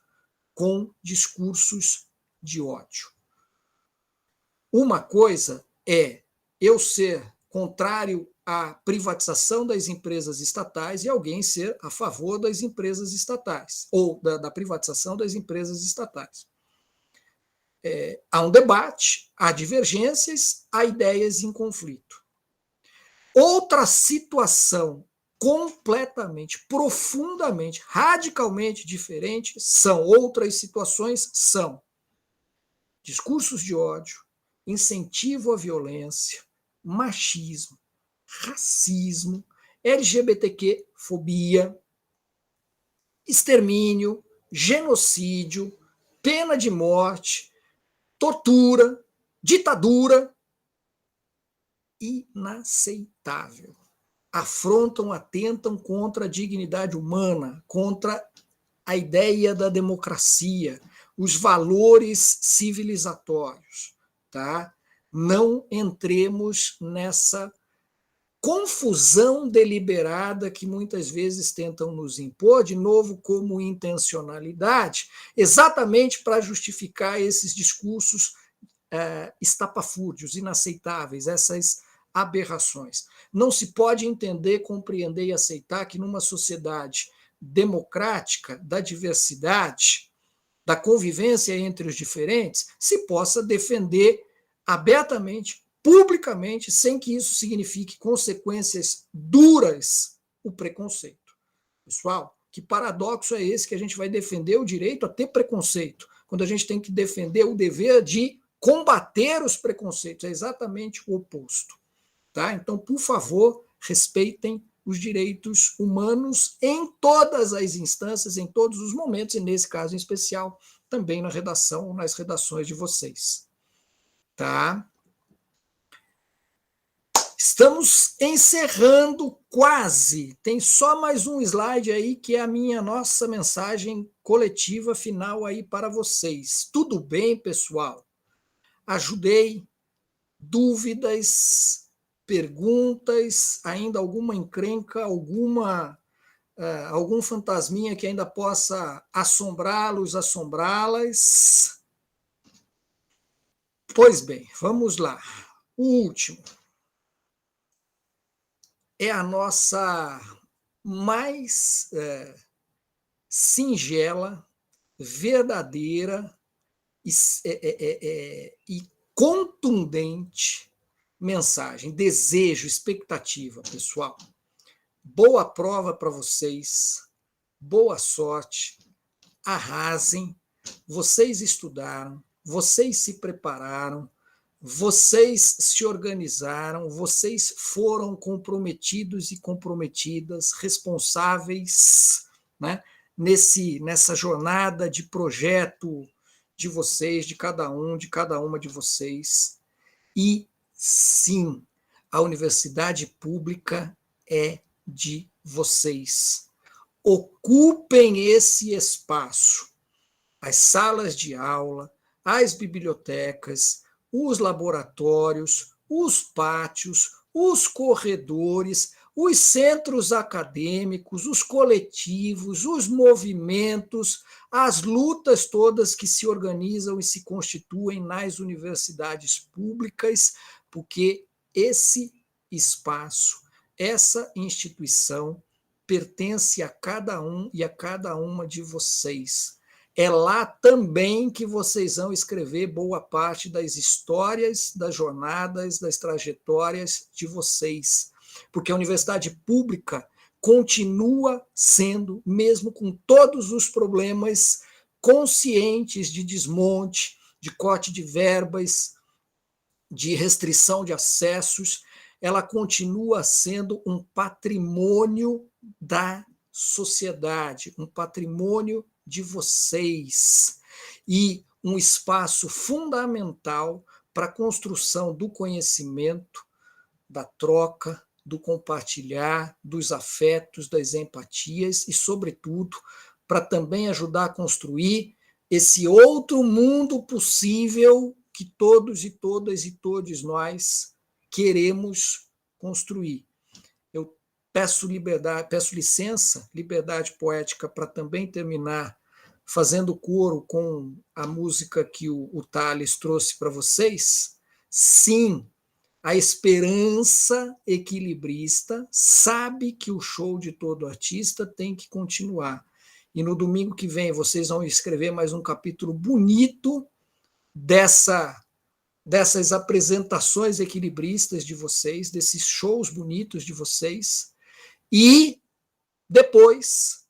com discursos de ódio. Uma coisa é eu ser contrário à privatização das empresas estatais e alguém ser a favor das empresas estatais, ou da privatização das empresas estatais. Há um debate, há divergências, há ideias em conflito. Outra situação completamente, profundamente, radicalmente diferente são outras situações, são discursos de ódio, incentivo à violência, machismo, racismo, LGBTQ-fobia, extermínio, genocídio, pena de morte, tortura, ditadura. Inaceitável. Afrontam, atentam contra a dignidade humana, contra a ideia da democracia, os valores civilizatórios, tá? Não entremos nessa confusão deliberada que muitas vezes tentam nos impor, de novo, como intencionalidade, exatamente para justificar esses discursos estapafúrdios, inaceitáveis, essas aberrações. Não se pode entender, compreender e aceitar que numa sociedade democrática, da diversidade, da convivência entre os diferentes, se possa defender abertamente, publicamente, sem que isso signifique consequências duras, o preconceito. Pessoal, que paradoxo é esse que a gente vai defender o direito a ter preconceito, quando a gente tem que defender o dever de combater os preconceitos? É exatamente o oposto. Tá? Então, por favor, respeitem os direitos humanos em todas as instâncias, em todos os momentos, e nesse caso em especial, também na redação, nas redações de vocês. Tá? Estamos encerrando quase. Tem só mais um slide aí, que é a nossa mensagem coletiva final aí para vocês. Tudo bem, pessoal? Ajudei? Dúvidas, perguntas, ainda alguma encrenca, algum fantasminha que ainda possa assombrá-los, assombrá-las? Pois bem, vamos lá. O último é a nossa mais singela, verdadeira e contundente mensagem, desejo, expectativa, pessoal. Boa prova para vocês, boa sorte, arrasem, vocês estudaram, vocês se prepararam, vocês se organizaram, vocês foram comprometidos e comprometidas, responsáveis, né, nessa jornada de projeto de vocês, de cada uma de vocês. E sim, a universidade pública é de vocês. Ocupem esse espaço. As salas de aula, as bibliotecas, os laboratórios, os pátios, os corredores, os centros acadêmicos, os coletivos, os movimentos, as lutas todas que se organizam e se constituem nas universidades públicas, porque esse espaço, essa instituição pertence a cada um e a cada uma de vocês. É lá também que vocês vão escrever boa parte das histórias, das jornadas, das trajetórias de vocês. Porque a universidade pública continua sendo, mesmo com todos os problemas conscientes de desmonte, de corte de verbas, de restrição de acessos, ela continua sendo um patrimônio da sociedade, um patrimônio de vocês, e um espaço fundamental para a construção do conhecimento, da troca, do compartilhar, dos afetos, das empatias e, sobretudo, para também ajudar a construir esse outro mundo possível que todos e todas e todos nós queremos construir. Eu peço liberdade, peço licença, liberdade poética, para também terminar fazendo coro com a música que o Tales trouxe para vocês. Sim, a esperança equilibrista sabe que o show de todo artista tem que continuar. E no domingo que vem vocês vão escrever mais um capítulo bonito dessas apresentações equilibristas de vocês, desses shows bonitos de vocês. E depois,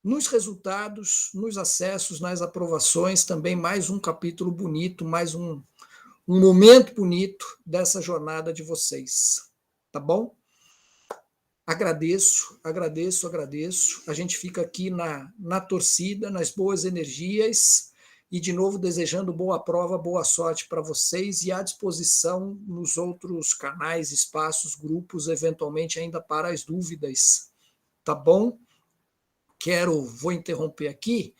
nos resultados, nos acessos, nas aprovações, também mais um capítulo bonito, mais um momento bonito dessa jornada de vocês. Tá bom? Agradeço. A gente fica aqui na torcida, nas boas energias, e, de novo, desejando boa prova, boa sorte para vocês, e à disposição nos outros canais, espaços, grupos, eventualmente ainda para as dúvidas. Tá bom? Vou interromper aqui